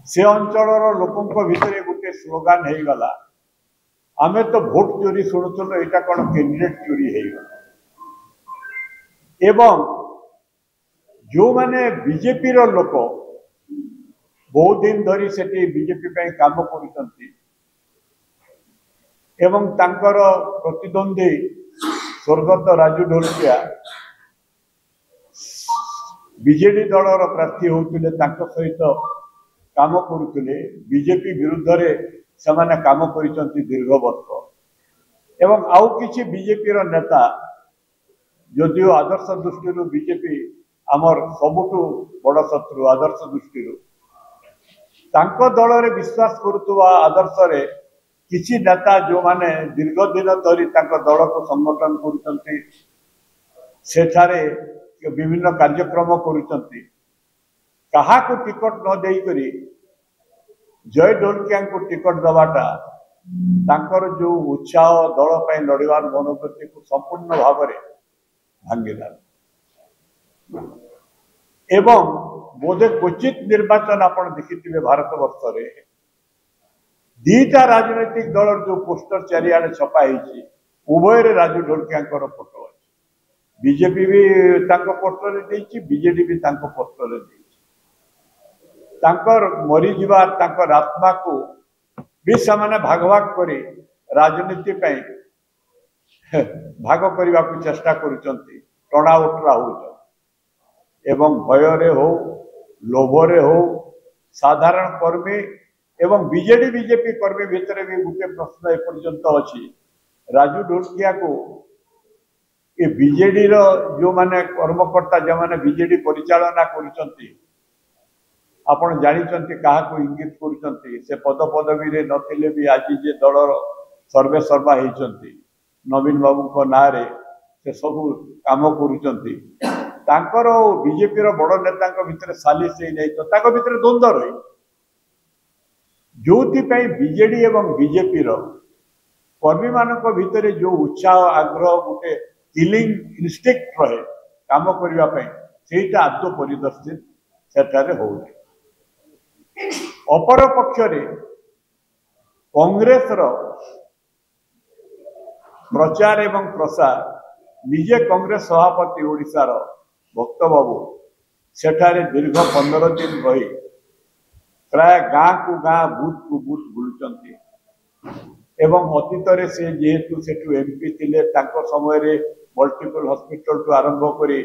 से अंचल लोकों भितर गोटे स्लोगान हो गला आमे तो भोट चोरी शुणुलु यहाँ कौन कैंडिडेट चोरी हो गला एवं जो माने बीजेपी रो लोक बहुत दिन धरी से बीजेपी काम करुचंती एवं तांकर प्रतिद्वंदी स्वर्गत राजू ढोलकिया बीजेडी दलर प्रार्थी होते सहित काम करुले बीजेपी विरुद्ध रे से काम कर दीर्घ वर्ष एवं आउ किछि बीजेपी रो नेता जदियो आदर्श दृष्टि बीजेपी आमर सबुठु बड़ शत्रु आदर्श दृष्टि दल रे विश्वास करुवा आदर्श रे किछि नेता जो माने दीर्घ दिन धरी दल को संगठन करुचंती सेठारे विभिन्न कार्यक्रम करुचंती कहा को टिकट न देई करी जय ढोलकिया को टिकट दबाटा तांकर जो उत्साह दल पे लड़वार मनोवृत्ति को संपूर्ण भाव में भांगिला एवं बोधे क्वचित निर्वाचन आपण देखिथिबे भारत वर्ष रे दीटा राजनीतिक दल जो पोस्टर चारिआडे छपा होती उभय राजू ढोलकिया फोटो अच्छे बीजेपी भी पोस्टर देछि बीजेडी भी पोस्टर तांकर मरीजा आत्मा को भी से भाग भाग कर राजनीति भाग करने को चेष्टा करुचंती टणा उटरा हो एवं भयरे हो लोभरे हो साधारण कर्मी एवं बीजेडी बीजेपी कर्मी भितर भी गोटे प्रश्न एपर्यंत अच्छी राजू ढोलकिया को ये बीजेडी रो जो माने कर्मकर्ता जो माने बीजेडी परिचालना करुचंती आपण जानिचंती कहा को इंगित करुचंती से पद पदवी रे नथिले भी आज जे दलर सर्वे सर्वा होती नवीन बाबू को ना रे से सब काम करुचंती तांकर बीजेपी रो बड़ नेता भितर सालिश नहीं तो भितर द्वंद्व रही जो बीजेडी एवं बीजेपी रो कर्मी मानक भितर जो उत्साह आग्रह गोटे किलिंग इन्स्टिक्ट रहे काम करने सेटा आदौ परिदर्शित सेठारे हो अपर पक्ष कांग्रेस रो प्रचार एवं प्रसार निजे कांग्रेस सभापति ओडिशार भक्त बाबू सेठारे दीर्घ 15 दिन रही प्राय गाँ को गाँ बूथ को बूथ बुलुचंती एवं अतीत से जेहेतु सेठू एमपी थिले तांको समय रे मल्टीपल हॉस्पिटल टू आरंभ करी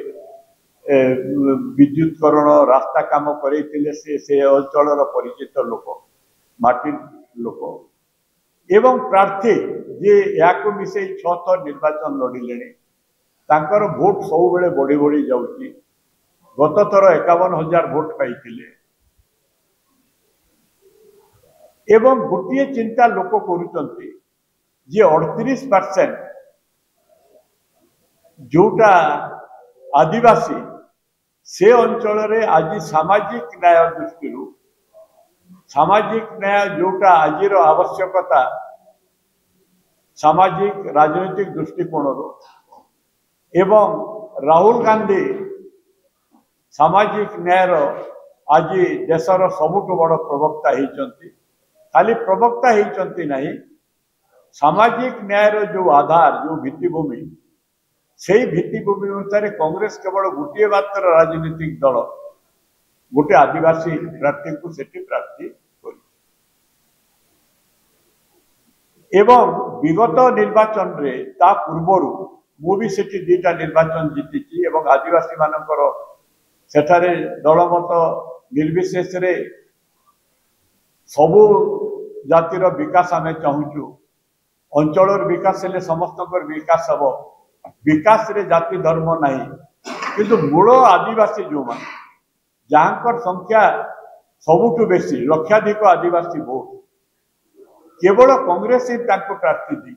विद्युतकरण रास्ता काम करे से अंचल परिचित लोक माटी लोक एवं प्रार्थी जे या को मिसे 6 थर निर्वाचन लड़िले तांकर भोट सब बेले बढ़ी बढ़ी जाउची गत थर 51,000 भोट पाइथिले एवं गोटे चिंता लोक करुचंती जे 38% जोटा आदिवासी से अंचल रे आज सामाजिक न्याय दृष्टि सामाजिक न्याय जोटा आज आवश्यकता सामाजिक राजनीतिक दृष्टिकोण एवं राहुल गांधी सामाजिक न्यायर आज देशर सबुठ बड़ प्रवक्ता होती खाली प्रवक्ता होती नहीं सामाजिक न्यायर जो आधार जो भित्तिभूमि से भित्तिभूमि अनुसार कांग्रेस केवल गोटे मात्र राजनीतिक दल गोटे आदिवासी प्रार्थी को सेठी प्रार्थी कर एवं विगत निर्वाचन रे ता पूर्वर मु भी सेठी 2टा निर्वाचन जीती एवं आदिवासी मानकर सेठारे दलमत निर्विशेष रे सबु जातिर विकास आमे चाहूचु अंचल विकास हेले समस्त विकास हम विकास रे जाति धर्म नहीं किंतु मूल आदिवासी जो मान जहाँकर संख्या सबुठु बेसी लक्षाधिक आदिवासी भोट केवल कांग्रेस ही प्रार्थी दी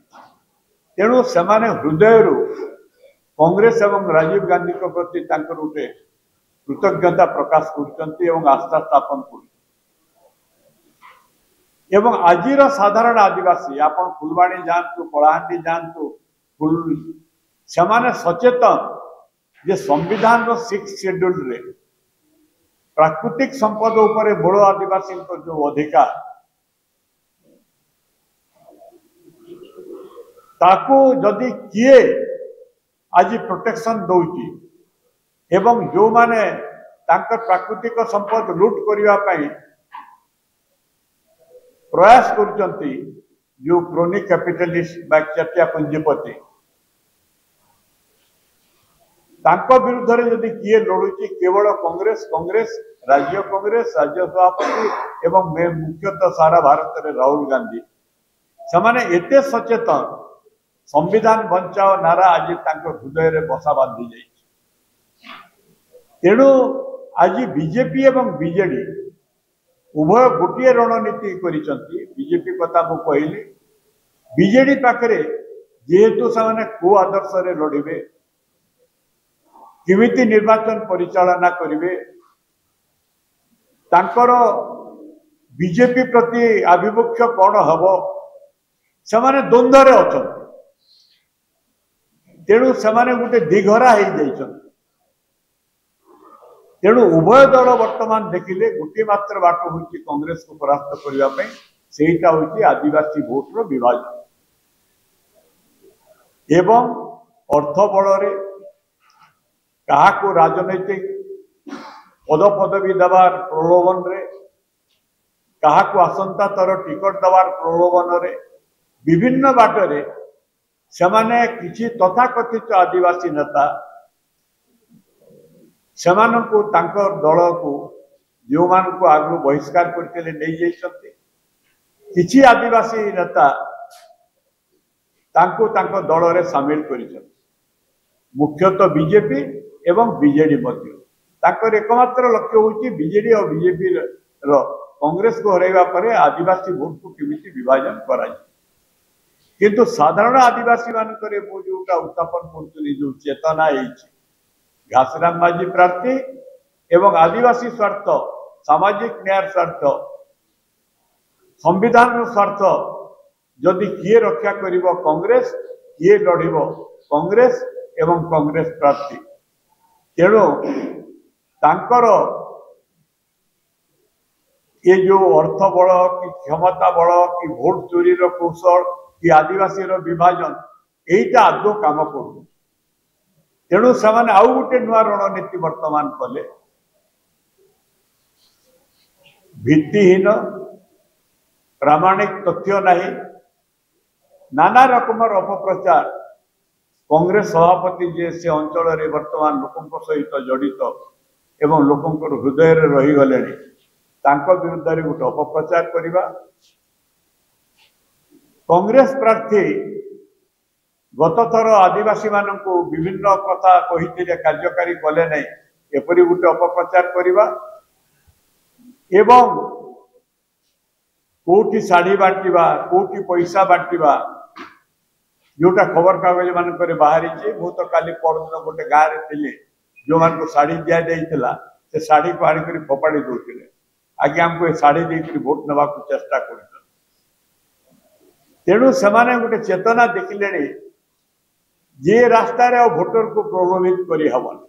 तेणु सेमाने हृदय कांग्रेस एवं राजीव गांधी को प्रति गोटे कृतज्ञता प्रकाश कर आस्था स्थापन कर एवं आजिर साधारण आदिवासी आपण फुलवाणी जातु कलाहांडी जातु से सचेतन जे संविधान 6 शेड्यूल रे प्राकृतिक संपद उपरे मूल आदिवासी जो अधिकार ताकू जदि किए आज प्रोटेक्शन दौची एवं जो माने तांकर प्राकृतिक संपद लुट करिवा पई प्रयास करचंती जो क्रोनी कैपिटलिस्ट बाक्चटिया पुंजीपति तांको विरुद्ध रे यदि किए लड़ुची केवल कांग्रेस राज्य सभापति एवं मुख्यतः सारा भारत रे राहुल गांधी समाने एते सचेतन संविधान बचाओ नारा आज तांको हृदय रे बसा बांधी जाई तेणु आज बीजेपी एवं बीजेडी उभय गोटे रणनीति करिसंती बीजेपी कथा मु कहली बीजेडी पाखरे जेहेतु से को आदर्श रे लड़िबे किमिति निर्वाचन परिचालना करिवे तांकर बीजेपी प्रति आभिमुख्य कौन हबो से द्वंद्व रे अछन तेणु से गोटे दिघरा हो जाइछन तेणु उभय दल वर्तमान देखिले गोटे मात्र बाट होची कांग्रेस को परास्त करिवा पई सेटा होची आदिवासी वोट रो विभाजन एवं अर्थ बल रे कहा को राजनैतिक पदपदवी दबार प्रलोभन रे कहा को आसंता तर टिकट दबार प्रलोभन रे विभिन्न बाटरे सेमाने किछि तथाकथित आदिवासी नेता सेमानंकु तांकर दल को जो मान को आगु बहिष्कार करते नहीं जाइछंती किछि आदिवासी नेता तांको तांको दल रे शामिल करिछंती मुख्यतः बीजेपी एवं बीजेडी मध्य ताकर एकमात्र लक्ष्य होची बीजेडी और बीजेपी रो कांग्रेस को हराइबा परे आदिवासी वोट को केमिति विभाजन कराई किंतु साधारण आदिवासी मानकरे मु जोटा उत्थापन करथुली जो चेतना एछि घासराम माझी प्रार्थी एवं आदिवासी स्वार्थ सामाजिक न्याय स्वार्थ संविधान स्वार्थ जदि किए रक्षा करिवो कांग्रेस किए लड़िबो कांग्रेस एवं कांग्रेस प्रार्थी तेणु तांकर ये जो अर्थ बल कि क्षमता बल कि भोट चोरी रो कौशल कि आदिवासी रो विभाजन एटा आदो काम करू तेणु से आउ गोटे नुआ रणनीति वर्तमान कले भित्तिहीन प्रामाणिक तथ्य नहीं नाना रकम अपप्रचार कांग्रेस सभापति जे से अंचल रे वर्तमान लोकों सहित जड़ित एवं लोकों हृदय रे रही गले तांको विरुद्ध रे गोटे अपप्रचार करिबा कांग्रेस प्रार्थी गत थर आदिवासी मानक विभिन्न कथा कही कार्यकारी कले नहीं एपरी गोटे अपप्रचार करिबा एवं कोठी साड़ी बांटिबा कोठी पैसा बांटिबा जोटा खबर कागज मानक बाहरी मु तो काली पड़न गोटे गाँव में थी जो मान को साड़ी दिया जाइला से साड़ी को आनिक फोपाड़ी दौले आगे आमको साड़ी देकर भोट नवा चेष्टा कर तेणु से गोटे चेतना देखिले जे रास्ता रे भोटर को प्रलोभित करी हबन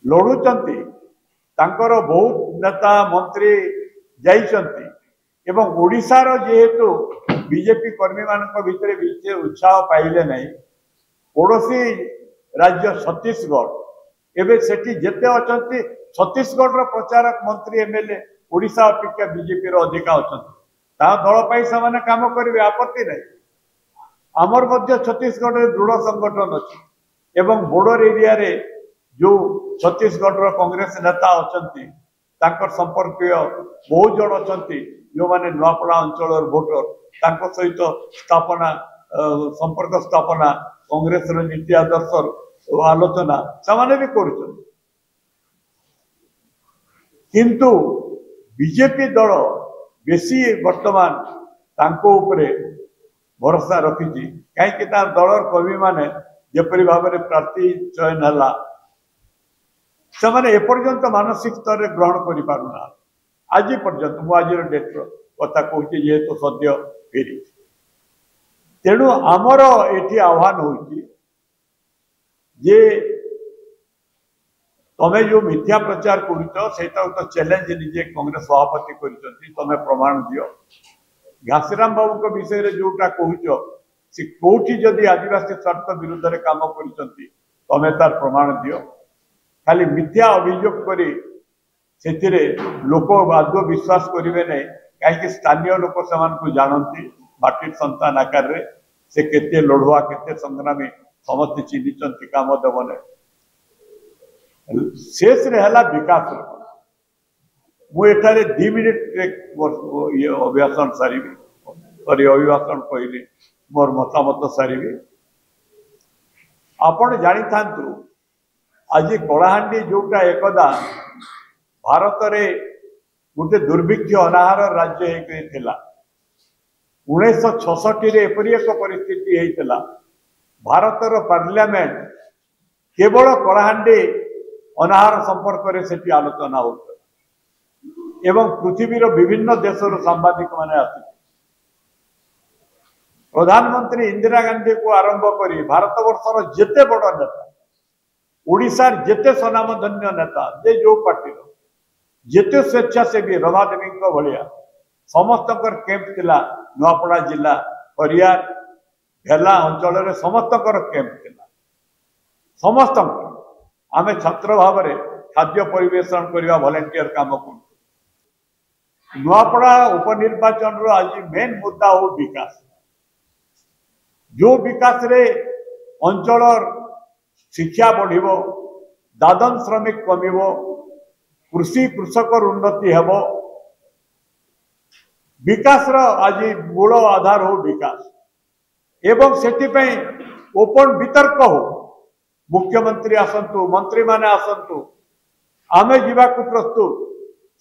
लड़ुचंती तांकर बहुत नेता मंत्री जाइचंती एवं ओडिशार जेहेतु बीजेपी कर्मी मानक भितर विशेष उत्साह पाइले नहीं पड़ोशी राज्य छत्तीसगढ़ एवं सेठी जेते अछंती छत्तीसगढ़ रो प्रचारक मंत्री एमएलए ओडिशा अपेक्षा बीजेपी रो अधिक अछंती ता दल पाई से काम करेंगे आपत्ति नहीं आमर मध्य छत्तीसगढ़ रे दृढ़ संगठन अच्छी एवं बॉर्डर एरिया रे जो छत्तीसगढ़ रो कांग्रेस नेता अछंती तांकर संपर्कीय बहुत जन अछंती जो माने नुआपड़ा अंचल भोटर तांको सहित स्थापना संपर्क स्थापना कांग्रेस नीति आदर्श आलोचना से भी कर किंतु बीजेपी दल बेसी वर्तमान तांको उपरे भरोसा रखी कहीं दल कर्मी माने जेपरी भाव में प्रार्थी चयन है से एपर्यंत मानसिक स्तर में ग्रहण कर पारना आज पर्यंत मुझे डेट कथा कहूँ जेहेतु सद्य फेरी तेणु आमर ये आह्वान हो तमे जो मिथ्या प्रचार कर तो चैलेंज निजे कांग्रेस सभापति कर प्रमाण दियो। घासीराम बाबू को विषय रे जोटा कहूच से कोठी जदि आदिवासी स्वार्थ विरुद्ध रे काम करिसंती तमे तार प्रमाण दियो। खाली मिथ्या अभियोग करी सेथिरे लोक आदौ विश्वास करिवे नै कहीं स्थानीय लोक समान को जानती माटी संतान आकार रे से केते लड़ुआ केते संग्रामी समस्त चिन्हिचंती काम देवने शेष रे हला विकास मु एठारे 2 मिनिट ये अभिभाषण सारिबी सॉरी अभिभाषण कहली मोर मतामत सारिबी। आपण जानी थांतु आज कलाहांडी जोटा एकदा भारत रे गोटे दुर्भिक्ष अनाहार राज्य होता 1966 रे एपरी एक परिस्थिति होता भारतर पार्लियामेंट केवल कलाहांडी अनाहार संपर्क में सेठी आलोचना होता एवं पृथ्वीर विभिन्न देशर सांबादिक माने आसी प्रधानमंत्री इंदिरा गांधी को आरंभ करी भारत वर्षर जेते बड़ नेता ओडिशार जेते स्वनामधन्य नेता जे जो पार्टी जेते स्वेच्छासेवी रमादेवी भाया समस्त कैंप थिला नुआपड़ा जिला हरियार भेला अंचल समस्त कैंप थिला समस्त आमे छात्र भाव में खाद्य परिवेशन करने वॉलंटियर काम कर नुआपड़ा उपनिर्वाचन रो आज मेन मुद्दा हो विकास जो विकास रे अंचल शिक्षा बढ़िबो दादन श्रमिक कमिबो कृषि कृषकर उन्नति हेबो विकास रो आज मूल आधार हो विकास एवं सेठी पई ओपन वितर्क हो मुख्यमंत्री आसंतु मंत्री माने आसंतु आमे जीवा को प्रस्तुत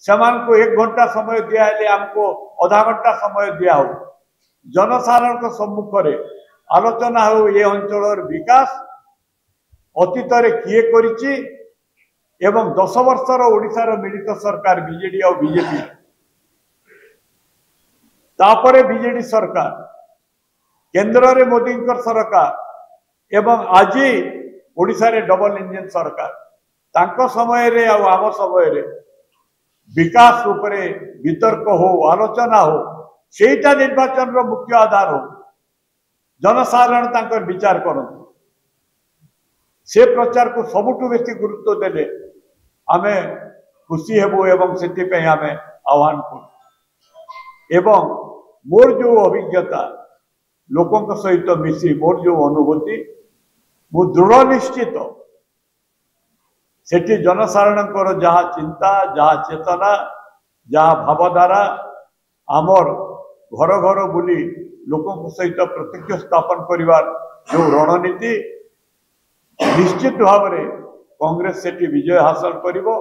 समान को 1 घंटा समय दिया है हमको आधा घंटा समय दिया हो जनसाधारण को सम्मुख रे आलोचना हो ये अंचल विकास अतीत रे किए करिछि एवं 10 वर्षर ओडिशार मिलित सरकार बीजेडी और बीजेपी तापरे बीजेडी सरकार केंद्र रे मोदी सरकार एवं आज ओडिशा रे डबल इंजन सरकार तांको समय रे आ आम समय रे विकास उपरे वितर्क हो आलोचना हो सेटा निर्वाचन रो मुख्य आधार हो जनसाधारण तांकर विचार करते से प्रचार को सबुठु बेसी गुरुत्व देले आमे खुशी हेबो एवं सेति पे आमे आह्वान कर एवं मोर जो अभिज्ञता लोकों सहित मिसी मोर जो अनुभूति मु दृढ़ निश्चित सेठी जनसाधारण जहा चिंता जहा चेतना जहा भावधारा आमर घर घर बुली लोकों सहित प्रत्यक्ष स्थापन करिवार जो रणनीति निश्चित भाव में कांग्रेस सेठी विजय हासिल करिवो।